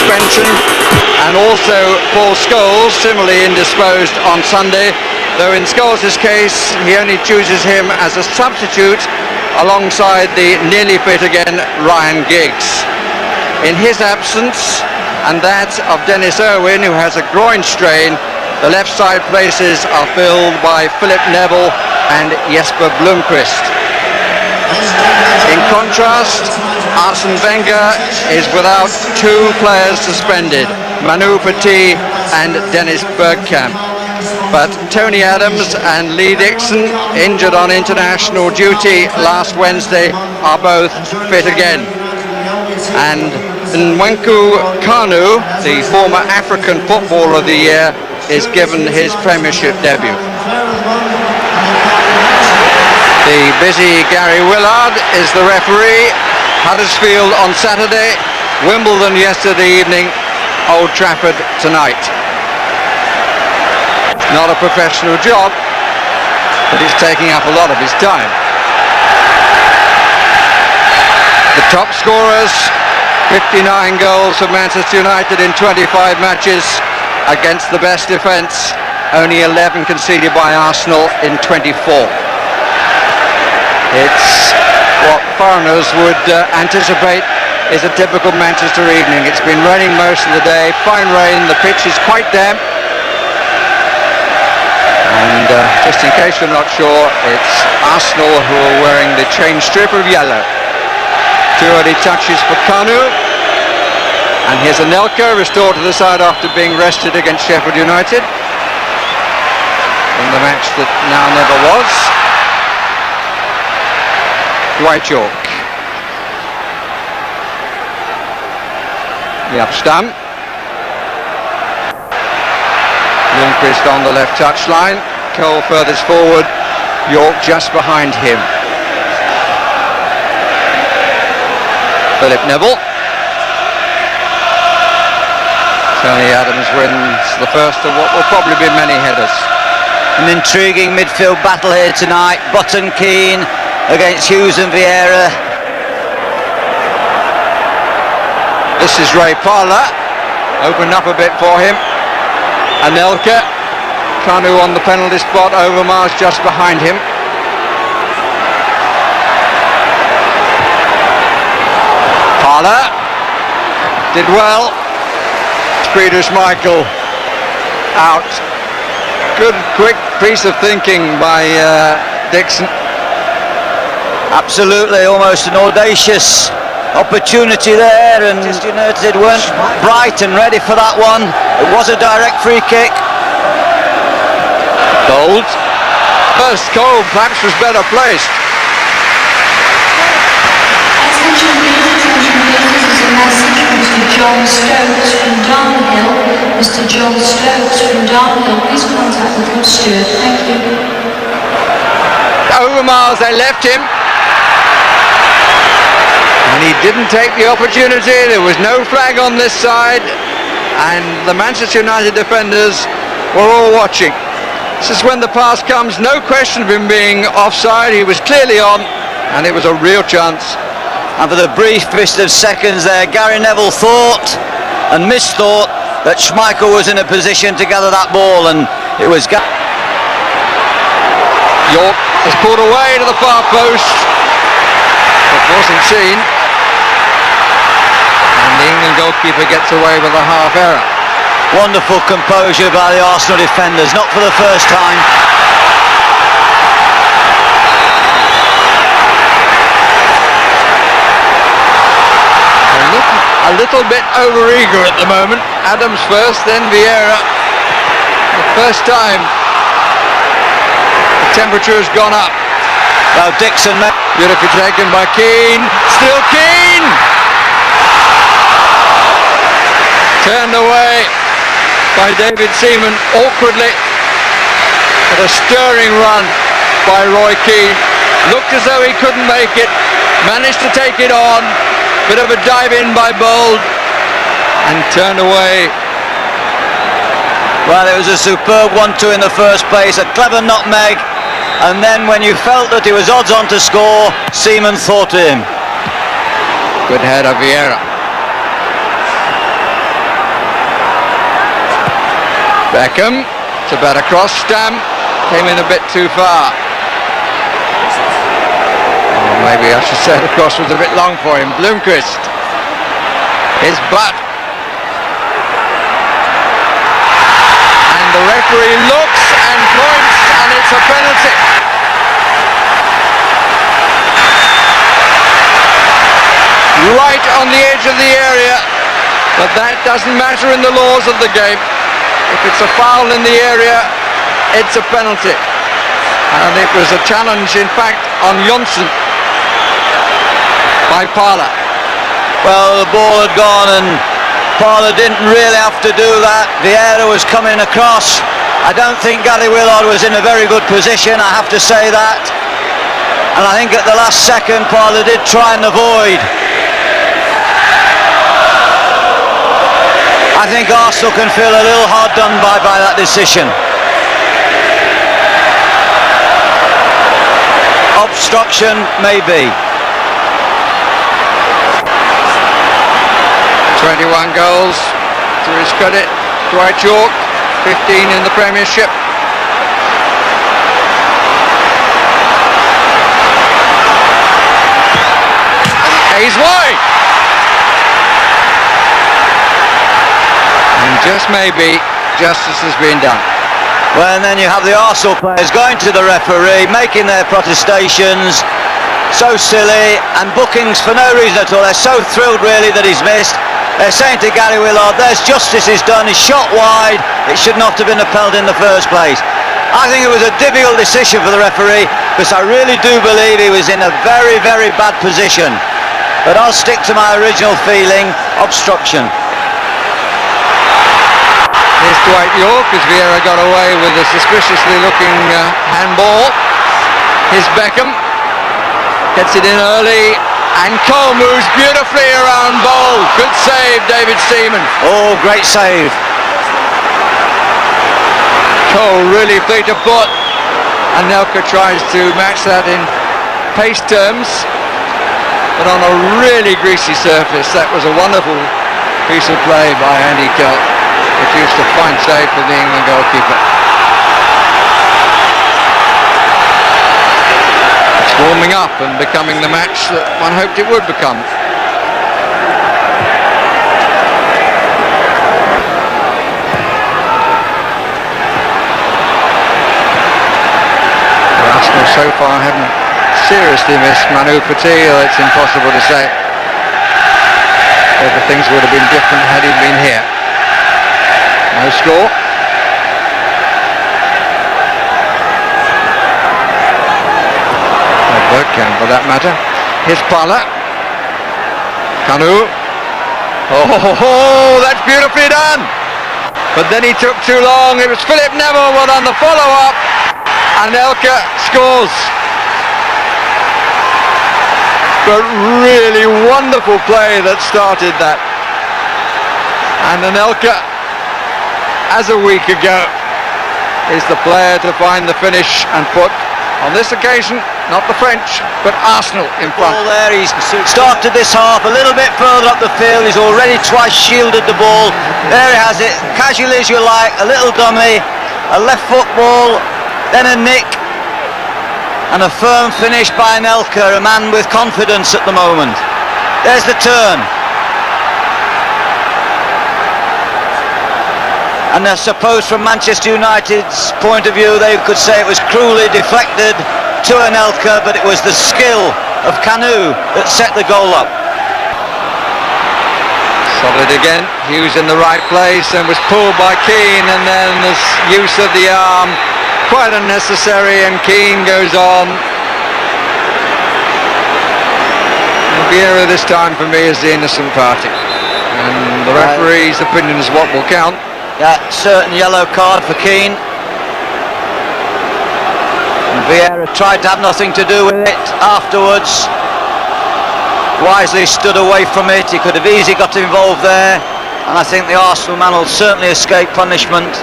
suspension, and also Paul Scholes, similarly indisposed on Sunday, though in Scholes' case he only chooses him as a substitute alongside the nearly fit again Ryan Giggs. In his absence, and that of Dennis Irwin, who has a groin strain, the left side places are filled by Philip Neville and Jesper Blomqvist. In contrast, Arsene Wenger is without two players suspended, Manu Petit and Dennis Bergkamp. But Tony Adams and Lee Dixon, injured on international duty last Wednesday, are both fit again. And Nwankwo Kanu, the former African Footballer of the Year, is given his Premiership debut. The busy Gary Willard is the referee. Huddersfield on Saturday, Wimbledon yesterday evening, Old Trafford tonight. Not a professional job, but it's taking up a lot of his time. The top scorers, 59 goals for Manchester United in 25 matches against the best defence, only 11 conceded by Arsenal in 24. It's what foreigners would anticipate is a typical Manchester evening. It's been raining most of the day, fine rain, the pitch is quite damp. And just in case you're not sure, it's Arsenal who are wearing the change strip of yellow. Two early touches for Kanu. And here's Anelka, restored to the side after being rested against Sheffield United in the match that now never was. Dwight York. Yapstam. Lundqvist on the left touchline. Cole furthest forward. York just behind him. Philip Neville. Tony Adams wins the first of what will probably be many headers. An intriguing midfield battle here tonight. Button Keane against Hughes and Vieira. This is Ray Parlour. Opened up a bit for him. Anelka. Kanu on the penalty spot. Overmars just behind him. Parlour did well. Friedrich Michael out. Good quick piece of thinking by Dixon. Absolutely, almost an audacious opportunity there, and Manchester United weren't bright and ready for that one. It was a direct free kick. Gold. First goal perhaps was better placed. Attention please, this is a message from Mr. John Stokes from Darnhill. Mr. John Stokes from Darnhill, please contact the good steward. Thank you. Overmars, they left him. And he didn't take the opportunity. There was no flag on this side. And the Manchester United defenders were all watching. This is when the pass comes. No question of him being offside. He was clearly on. And it was a real chance. And for the briefest of seconds there, Gary Neville thought and misthought that Schmeichel was in a position to gather that ball, and it was York is pulled away to the far post. It wasn't seen. And the England goalkeeper gets away with a half error. Wonderful composure by the Arsenal defenders, not for the first time. A little bit over-eager at the moment. Adams first, then Vieira. The first time the temperature has gone up. Well, Dixon, beautifully taken by Keane. Still Keane! Turned away by David Seaman awkwardly. But a stirring run by Roy Keane. Looked as though he couldn't make it. Managed to take it on. Bit of a dive in by Bold and turned away. Well, it was a superb 1-2 in the first place, a clever nutmeg, and then when you felt that he was odds on to score, Seaman thought to him. Good header, Vieira. Beckham, it's a better cross. Stam came in a bit too far. Or maybe I should say the cross was a bit long for him. Bloomquist. Here's Butt. And the referee looks and points, and it's a penalty. Right on the edge of the area, but that doesn't matter in the laws of the game. If it's a foul in the area, it's a penalty. And it was a challenge, in fact, on Johnson by Parlour. Well, the ball had gone and Parlour didn't really have to do that. Vieira was coming across. I don't think Gary Willard was in a very good position, I have to say that. And I think at the last second, Parlour did try and avoid. I think Arsenal can feel a little hard done by that decision. Obstruction, maybe. 21 goals to his credit. Dwight York, 15 in the Premiership. He's wide. And just maybe justice has been done. Well, and then you have the Arsenal players going to the referee, making their protestations. So silly, and bookings for no reason at all. They're so thrilled really that he's missed. They're saying to Gary Willard, there's justice is done, he's shot wide, it should not have been a penalty in the first place. I think it was a difficult decision for the referee, because I really do believe he was in a very, very bad position. But I'll stick to my original feeling, obstruction. Here's Dwight York, as Vieira got away with a suspiciously looking handball. Here's Beckham, gets it in early, and Cole moves beautifully around Bowl. Good save, David Seaman. Oh, great save. Cole really fleet of foot, and Nelka tries to match that in pace terms, but on a really greasy surface. That was a wonderful piece of play by Andy Kelk. Produced a fine save for the England goalkeeper. It's warming up and becoming the match that one hoped it would become. Arsenal so far haven't seriously missed Manu Patil. It's impossible to say whether things would have been different had he been here. No score. Or Bergkamp for that matter. Here's Parlour. Kanu. Oh, that's beautifully done. But then he took too long. It was Philip Neville on the follow-up. And Elka scores. But really wonderful play that started that. And Anelka, as a week ago, is the player to find the finish and put, on this occasion, not the French, but Arsenal in front. Ball there, he's started this half a little bit further up the field. He's already twice shielded the ball. There he has it, casually as you like, a little dummy, a left foot ball, then a nick, and a firm finish by Anelka, a man with confidence at the moment. There's the turn. And I suppose from Manchester United's point of view they could say it was cruelly deflected to Anelka, but it was the skill of Kanu that set the goal up. Solid again, Hughes in the right place and was pulled by Keane, and then this use of the arm, quite unnecessary, and Keane goes on. And Vieira this time for me is the innocent party, and the referee's opinion is what will count. That certain yellow card for Keane. And Vieira tried to have nothing to do with it afterwards. Wisely stood away from it. He could have easily got involved there, and I think the Arsenal man will certainly escape punishment.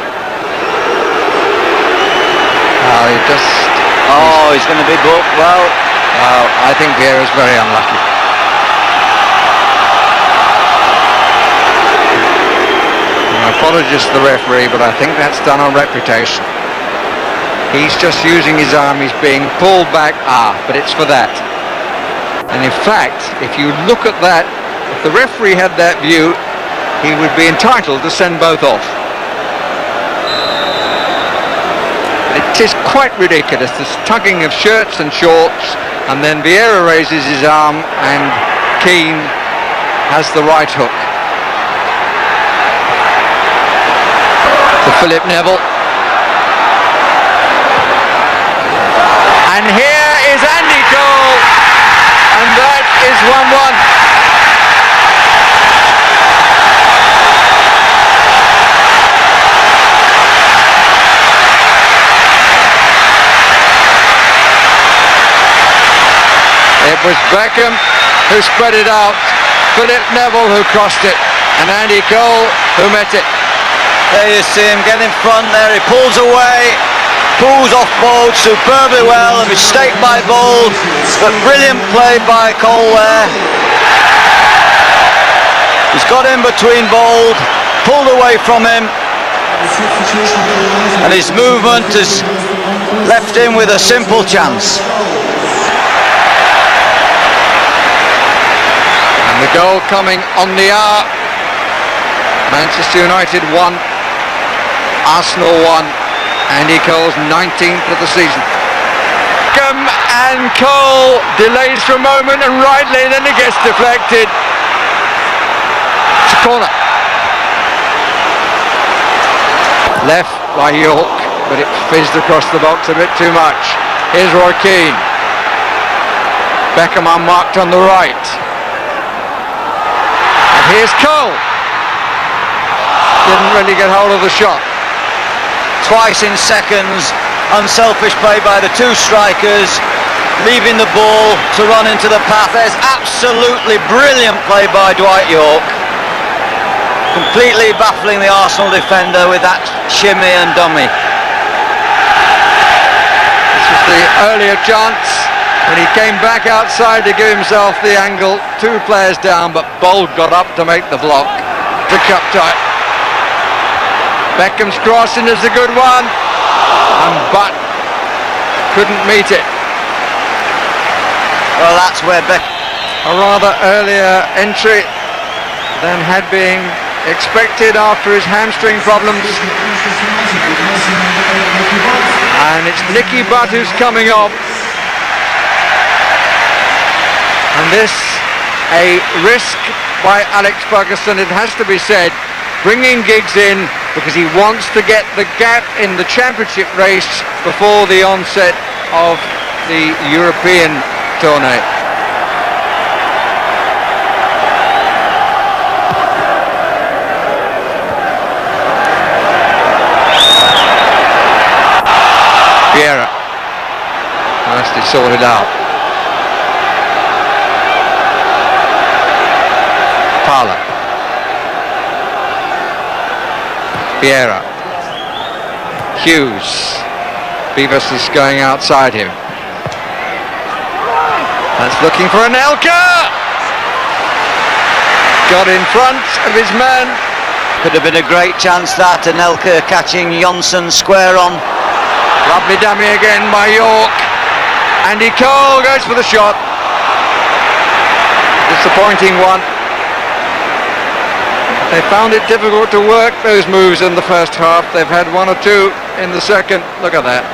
He's going to be booked. Well, I think Vieira's very unlucky. apologise to the referee, but I think that's done on reputation. He's just using his arm, he's being pulled back, but it's for that. And in fact, if you look at that, if the referee had that view, he would be entitled to send both off. It is quite ridiculous, this tugging of shirts and shorts, and then Vieira raises his arm and Keane has the right hook. To Philip Neville. And here is Andy Cole, and that is 1-1. It was Beckham who spread it out, Philip Neville who crossed it, and Andy Cole who met it. There you see him get in front there, he pulls away, pulls off Bold superbly well, a mistake by Bold, but brilliant play by Cole there. He's got in between Bold, pulled away from him, and his movement has left him with a simple chance. And the goal coming on the hour. Manchester United 1, Arsenal 1, Andy Cole's 19th of the season. Beckham and Cole delays for a moment, and rightly, then it gets deflected. It's a corner. Left by York, but it fizzed across the box a bit too much. Here's Roy Keane. Beckham unmarked on the right. Here's Cole. Didn't really get hold of the shot. Twice in seconds, unselfish play by the two strikers, leaving the ball to run into the path. There's absolutely brilliant play by Dwight York. Completely baffling the Arsenal defender with that shimmy and dummy. This was the earlier chance. When he came back outside to give himself the angle, two players down, but Bold got up to make the block. The cup tight. Beckham's crossing is a good one, and Butt couldn't meet it. Well, that's where Beckham... A rather earlier entry than had been expected after his hamstring problems. And it's Nicky Butt who's coming off. And this, a risk by Alex Ferguson, it has to be said, bringing Giggs in because he wants to get the gap in the championship race before the onset of the European tournament. Vieira, nicely sorted out. Parlour. Vieira. Hughes. Beavis is going outside him. That's looking for Anelka. Got in front of his man. Could have been a great chance that, Anelka catching Johnson square on. Lovely dummy again by York. Andy Cole goes for the shot. Disappointing one. They found it difficult to work those moves in the first half. They've had one or two in the second. Look at that.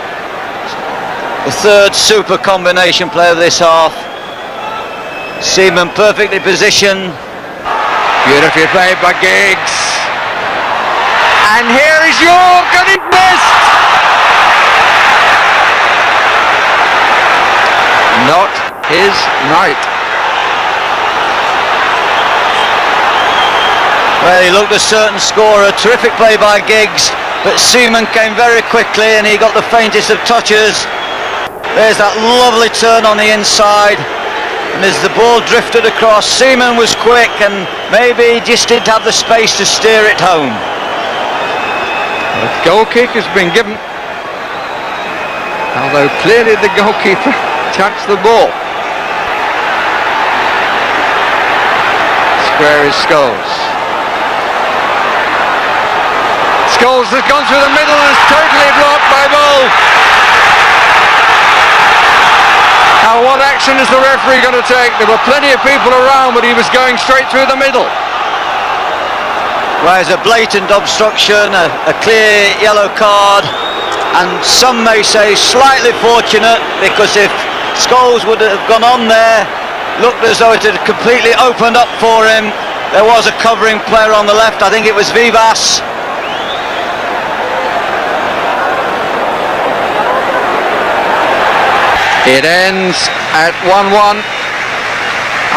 The third super combination play of this half. Seaman perfectly positioned. Beautifully played by Giggs. And here is York, and he missed! Not his night. Well, he looked a certain scorer. Terrific play by Giggs, but Seaman came very quickly and he got the faintest of touches. There's that lovely turn on the inside, and as the ball drifted across, Seaman was quick and maybe he just didn't have the space to steer it home. The goal kick has been given, although clearly the goalkeeper touched the ball. Square is Scholes. Scholes has gone through the middle and is totally blocked by Bull. Now what action is the referee going to take? There were plenty of people around, but he was going straight through the middle. Well, it's a blatant obstruction, a clear yellow card, and some may say slightly fortunate, because if Scholes would have gone on there, looked as though it had completely opened up for him. There was a covering player on the left, I think it was Vivas. It ends at 1-1.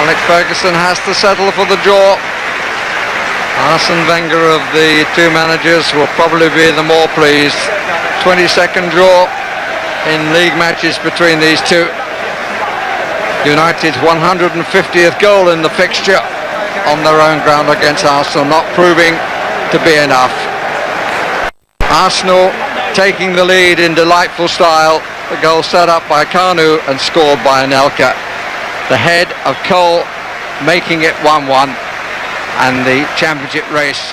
Alex Ferguson has to settle for the draw. Arsene Wenger of the two managers will probably be the more pleased. 22nd draw in league matches between these two. United's 150th goal in the fixture on their own ground against Arsenal, not proving to be enough. Arsenal taking the lead in delightful style. The goal set up by Kanu and scored by Anelka. The head of Cole making it 1-1, and the championship race